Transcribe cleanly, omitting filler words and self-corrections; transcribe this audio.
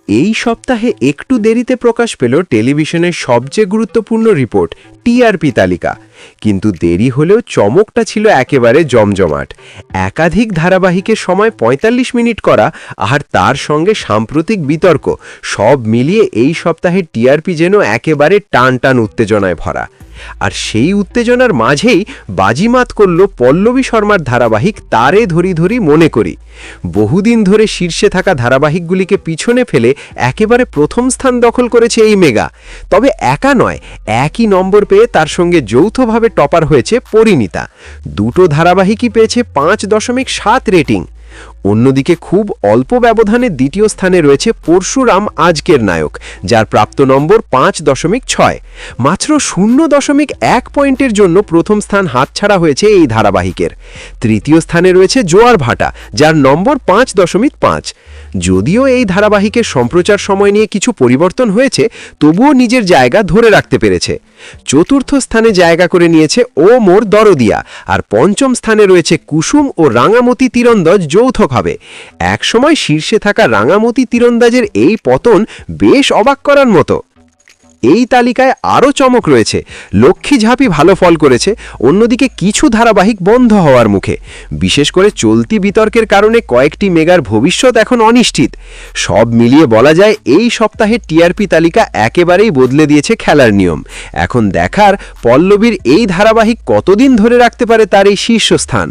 এই সপ্তাহে একটু দেরিতে প্রকাশ পেল টেলিভিশনের সবচেয়ে গুরুত্বপূর্ণ রিপোর্ট টিআরপি তালিকা। কিন্তু দেরি হলেও চমকটা ছিল একেবারে জমজমাট। একাধিক ধারাবাহিকের সময় ৪৫ মিনিট করা আর তার সঙ্গে সাম্প্রতিক বিতর্ক, সব মিলিয়ে এই সপ্তাহে টিআরপি যেন একেবারে টান টান উত্তেজনায় ভরা। আর সেই উত্তেজনার মাঝেই বাজিমাত করল পল্লবী শর্মার ধারাবাহিক তারে ধরি ধরি মনে করি। বহুদিন ধরে শীর্ষে থাকা ধারাবাহিকগুলিকে পিছনে ফেলে একেবারে প্রথম স্থান দখল করেছে এই মেগা। তবে একা নয়, একই নম্বর পেয়ে তার সঙ্গে যৌথভাবে টপার হয়েছে পরিণীতা। দুটো ধারাবাহিকই পেয়েছে ৫.৭ রেটিং। অন্যদিকে খুব অল্প ব্যবধানে দ্বিতীয় স্থানে রয়েছে পরশুরাম আজকের নায়ক, যার প্রাপ্ত নম্বর ৫.৬। মাত্র ০.১ পয়েন্টের জন্য প্রথম স্থান হাতছাড়া হয়েছে এই ধারাবাহিকের। তৃতীয় স্থানে রয়েছে জোয়ার ভাটা, যার নম্বর ৫.৫। যদিও এই ধারাবাহিকের সম্প্রচার সময় নিয়ে কিছু পরিবর্তন হয়েছে, তবুও নিজের জায়গা ধরে রাখতে পেরেছে। চতুর্থ স্থানে জায়গা করে নিয়েছে ও মোর দরদিয়া, আর পঞ্চম স্থানে রয়েছে কুসুম ও রাঙামতি তীরন্দাজ যৌথভাবে। একসময় শীর্ষে থাকা রাঙামতি তীরন্দাজের এই পতন বেশ অবাক করার মতো। এই তালিকায় আরও চমক রয়েছে। লক্ষ্মী ঝাঁপি ভালো ফল করেছে, অন্যদিকে কিছু ধারাবাহিক বন্ধ হওয়ার মুখে। বিশেষ করে চলতি বিতর্কের কারণে কয়েকটি মেগার ভবিষ্যৎ এখন অনিশ্চিত। সব মিলিয়ে বলা যায় এই সপ্তাহে টিআরপি তালিকা একেবারেই বদলে দিয়েছে খেলার নিয়ম। এখন দেখার পল্লবীর এই ধারাবাহিক কতদিন ধরে রাখতে পারে তার এই শীর্ষস্থান।